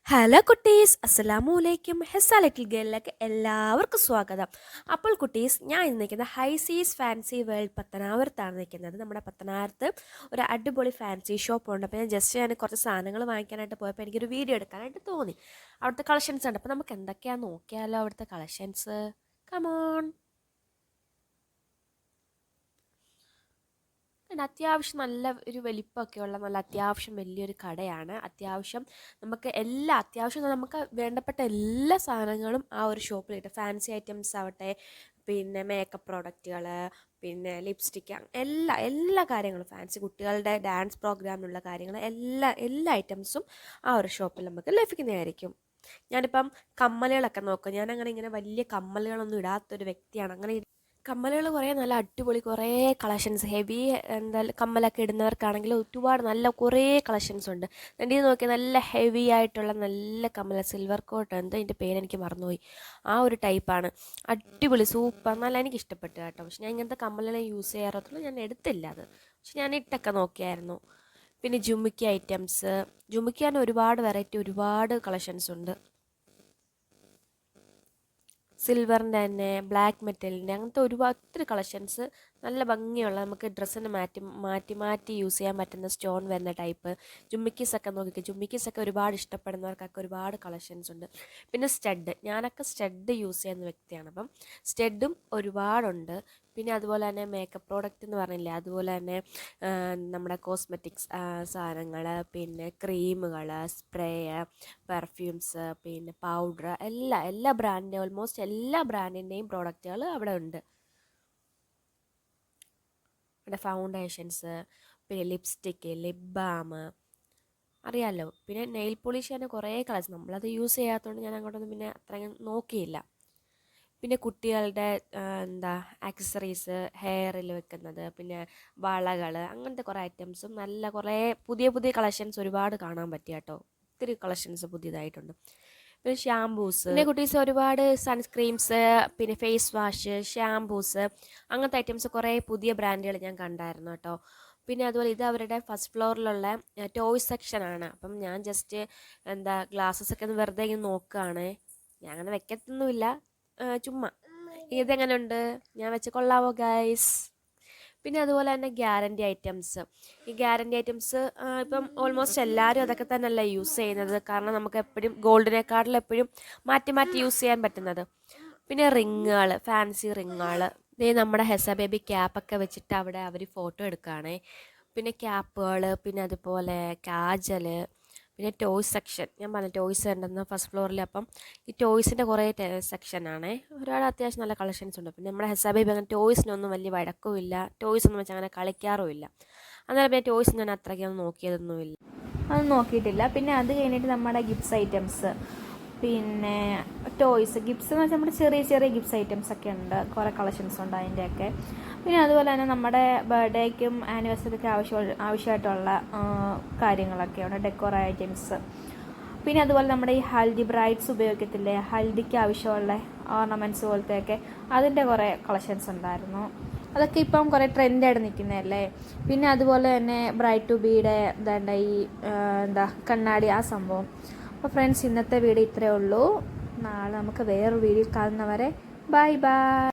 Hello കുട്ടീസ്, അസ്സലാമു അലൈക്കും. Hessa little ഗേളിലേക്ക് എല്ലാവർക്കും സ്വാഗതം. അപ്പോൾ കുട്ടീസ്, ഞാൻ ഇന്ന് നിൽക്കുന്നത് ഹൈസീസ് ഫാൻസി വേൾഡ് പത്തനാപുരത്താണ് നിൽക്കുന്നത്. നമ്മുടെ പത്തനാപുരത്ത് ഒരു അടിപൊളി ഫാൻസി ഷോപ്പ് ഉണ്ട്. അപ്പോൾ ഞാൻ കുറച്ച് സാധനങ്ങൾ വാങ്ങിക്കാനായിട്ട് പോയപ്പോൾ എനിക്കൊരു വീഡിയോ എടുക്കാനായിട്ട് തോന്നി. അവിടുത്തെ കളക്ഷൻസ് ഉണ്ട്. അപ്പോൾ നമുക്ക് എന്തൊക്കെയാണെന്ന് നോക്കിയാലോ അവിടുത്തെ കളക്ഷൻസ്. കമോൺ. അത്യാവശ്യം നല്ല ഒരു വലിപ്പമൊക്കെയുള്ള നല്ല അത്യാവശ്യം വലിയൊരു കടയാണ്. അത്യാവശ്യം നമുക്ക് വേണ്ടപ്പെട്ട എല്ലാ സാധനങ്ങളും ആ ഒരു ഷോപ്പിൽ കിട്ടും. ഫാൻസി ഐറ്റംസ് ആവട്ടെ, പിന്നെ മേക്കപ്പ് പ്രോഡക്റ്റുകൾ, പിന്നെ ലിപ്സ്റ്റിക്ക്, എല്ലാ കാര്യങ്ങളും, ഫാൻസി കുട്ടികളുടെ ഡാൻസ് പ്രോഗ്രാമിനുള്ള കാര്യങ്ങൾ, എല്ലാ ഐറ്റംസും ആ ഒരു ഷോപ്പിൽ നമുക്ക് ലഭിക്കുന്നതായിരിക്കും. ഞാനിപ്പം കമ്മലുകളൊക്കെ നോക്കും. ഞാനങ്ങനെ ഇങ്ങനെ വലിയ കമ്മലുകളൊന്നും ഇടാത്തൊരു വ്യക്തിയാണ്. അങ്ങനെ കമ്മലുകൾ കുറേ നല്ല അടിപൊളി കുറേ കളക്ഷൻസ്, ഹെവി കമ്മലൊക്കെ ഇടുന്നവർക്കാണെങ്കിൽ ഒരുപാട് നല്ല കുറേ കളക്ഷൻസ് ഉണ്ട്. എൻ്റെ ഇത് നോക്കിയാൽ നല്ല ഹെവി ആയിട്ടുള്ള നല്ല കമ്മൽ, സിൽവർ കോട്ട്, എന്തോ അതിൻ്റെ പേരെനിക്ക് മറന്നുപോയി. ആ ഒരു ടൈപ്പാണ്. അടിപൊളി സൂപ്പർ, നല്ല എനിക്ക് ഇഷ്ടപ്പെട്ടു കേട്ടോ. പക്ഷെ ഞാൻ ഇങ്ങനത്തെ കമ്മലെല്ലാം യൂസ് ചെയ്യാറത്തുള്ളൂ, ഞാൻ എടുത്തില്ല അത്. പക്ഷെ ഞാൻ ഇട്ടൊക്കെ നോക്കിയായിരുന്നു. പിന്നെ ജുമിക്കി ഐറ്റംസ്, ജുമിക്കാന് ഒരുപാട് വെറൈറ്റി, ഒരുപാട് കളക്ഷൻസ് ഉണ്ട്. സിൽവറിൻ്റെ തന്നെ, ബ്ലാക്ക് മെറ്റലിൻ്റെ, അങ്ങനത്തെ ഒത്തിരി കളക്ഷൻസ്, നല്ല ഭംഗിയുള്ള, നമുക്ക് ഡ്രസ്സിന് മാറ്റി യൂസ് ചെയ്യാൻ പറ്റുന്ന സ്റ്റോൺ വരുന്ന ടൈപ്പ് ജുമ്മിക്കീസൊക്കെ നോക്കിക്കുക. ജുമ്മിക്കീസൊക്കെ ഒരുപാട് ഇഷ്ടപ്പെടുന്നവർക്കൊക്കെ ഒരുപാട് കളക്ഷൻസ് ഉണ്ട്. പിന്നെ സ്റ്റഡ്, ഞാനൊക്കെ സ്റ്റഡ് യൂസ് ചെയ്യുന്ന വ്യക്തിയാണ്. അപ്പം സ്റ്റഡും ഒരുപാടുണ്ട്. പിന്നെ അതുപോലെ തന്നെ മേക്കപ്പ് പ്രോഡക്റ്റ് എന്ന് പറഞ്ഞില്ലേ, അതുപോലെ തന്നെ നമ്മുടെ കോസ്മെറ്റിക്സ് സാധനങ്ങൾ, പിന്നെ ക്രീമുകൾ, സ്പ്രേ, പെർഫ്യൂംസ്, പിന്നെ പൗഡർ, എല്ലാ ബ്രാൻഡിൻ്റെ, ഓൾമോസ്റ്റ് എല്ലാ ബ്രാൻഡിൻ്റെയും പ്രോഡക്റ്റുകൾ അവിടെ ഉണ്ട്. ഇവിടെ ഫൗണ്ടേഷൻസ്, പിന്നെ ലിപ്സ്റ്റിക്ക്, ലിപ് ബാം, അറിയാമല്ലോ. പിന്നെ നെയിൽ പോളിഷ് തന്നെ കുറേ കളേഴ്സ്, നമ്മളത് യൂസ് ചെയ്യാത്തതുകൊണ്ട് ഞാൻ അങ്ങോട്ടൊന്നും പിന്നെ അത്രയും നോക്കിയില്ല. പിന്നെ കുട്ടികളുടെ ആക്സസറീസ്, ഹെയറിൽ വെക്കുന്നത്, പിന്നെ വളകൾ, അങ്ങനത്തെ കുറേ ഐറ്റംസും നല്ല കുറേ പുതിയ കളക്ഷൻസ് ഒരുപാട് കാണാൻ പറ്റിയ കേട്ടോ. ഒത്തിരി കളക്ഷൻസ് പുതിയതായിട്ടുണ്ട്. പിന്നെ ഷാംപൂസ്, പിന്നെ കുട്ടീസ് ഒരുപാട് സൺസ്ക്രീംസ്, പിന്നെ ഫേസ് വാഷ്, ഷാംപൂസ്, അങ്ങനത്തെ ഐറ്റംസ് കുറേ പുതിയ ബ്രാൻഡുകൾ ഞാൻ കണ്ടായിരുന്നു കേട്ടോ. പിന്നെ അതുപോലെ ഇത് അവരുടെ ഫസ്റ്റ് ഫ്ലോറിലുള്ള ടോയ്സ് സെക്ഷനാണ്. അപ്പം ഞാൻ ജസ്റ്റ് ഗ്ലാസ്സസൊക്കെ ഒന്ന് വെറുതെ ഇങ്ങനെ നോക്കുകയാണ്. ഞാൻ അങ്ങനെ വെക്കത്തൊന്നുമില്ല, ചുമ്മാ. ഇതെങ്ങനെ ഉണ്ട്, ഞാൻ വെച്ച് കൊള്ളാവോ ഗൈസ്? പിന്നെ അതുപോലെ തന്നെ ഈ ഗ്യാരൻറ്റി ഐറ്റംസ് ഇപ്പം ഓൾമോസ്റ്റ് എല്ലാവരും അതൊക്കെ തന്നെയല്ല യൂസ് ചെയ്യുന്നത്. കാരണം നമുക്ക് എപ്പോഴും ഗോൾഡിനെക്കാട്ടിലും എപ്പോഴും മാറ്റി യൂസ് ചെയ്യാൻ പറ്റുന്നത്. പിന്നെ റിങ്ങുകൾ, ഫാൻസി റിങ്ങുകൾ, ഇതേ നമ്മുടെ ഹെസ ബേബി ക്യാപ്പൊക്കെ വെച്ചിട്ട് അവിടെ അവർ ഫോട്ടോ എടുക്കുകയാണേ. പിന്നെ ക്യാപ്പുകൾ, പിന്നെ അതുപോലെ കാജൽ, പിന്നെ ടോയ്സ് സെക്ഷൻ, ഞാൻ പറഞ്ഞ ടോയ്സ് ഉണ്ടെന്ന് ഫസ്റ്റ് ഫ്ലോറിൽ. അപ്പം ഈ ടോയ്സിൻ്റെ കുറേ സെക്ഷനാണ്. ഒരുപാട് അത്യാവശ്യം നല്ല കളക്ഷൻസ് ഉണ്ട്. പിന്നെ നമ്മുടെ ഹെസ ബേബി അങ്ങനെ ടോയ്സിനൊന്നും വലിയ വഴക്കവുമില്ല, ടോയ്സ് ഒന്നും വെച്ച് അങ്ങനെ കളിക്കാറുമില്ല. അന്നേരം പിന്നെ ടോയ്സ് ഞാൻ അത്രയ്ക്കൊന്നും നോക്കിയതൊന്നുമില്ല, അത് നോക്കിയിട്ടില്ല. പിന്നെ അത് കഴിഞ്ഞിട്ട് നമ്മുടെ ഗിഫ്റ്റ്സ് ഐറ്റംസ്, പിന്നെ ടോയ്സ്, ഗിഫ്റ്റ്സ് എന്ന് വെച്ചാൽ നമ്മുടെ ചെറിയ ഗിഫ്റ്റ്സ് ഐറ്റംസ് ഒക്കെ ഉണ്ട്, കുറേ കളക്ഷൻസ് ഉണ്ട് അതിൻ്റെയൊക്കെ. പിന്നെ അതുപോലെ തന്നെ നമ്മുടെ ബർത്ത്ഡേക്കും ആനിവേഴ്സറിക്കും ആവശ്യമായിട്ടുള്ള കാര്യങ്ങളൊക്കെ ഉണ്ട്, ഡെക്കോർ ഐറ്റംസ്. പിന്നെ അതുപോലെ നമ്മുടെ ഈ ഹൽദി ബ്രൈഡ്സ് ഉപയോഗിക്കത്തില്ലേ, ഹൽദിക്ക് ആവശ്യമുള്ള ഓർണമെൻറ്റ്സ് പോലത്തെയൊക്കെ, അതിൻ്റെ കുറേ കളക്ഷൻസ് ഉണ്ടായിരുന്നു. അതൊക്കെ ഇപ്പം കുറേ ട്രെൻഡായിട്ട് നിൽക്കുന്നതല്ലേ. പിന്നെ അതുപോലെ തന്നെ ബ്രൈഡ് ടു ബീയുടെ ഈ കണ്ണാടി, ആ സംഭവം. അപ്പോൾ ഫ്രണ്ട്സ്, ഇന്നത്തെ വീഡിയോ ഇത്രയേ ഉള്ളൂ. നാളെ നമുക്ക് വേറൊരു വീഡിയോ കാണുന്നവരെ ബൈ.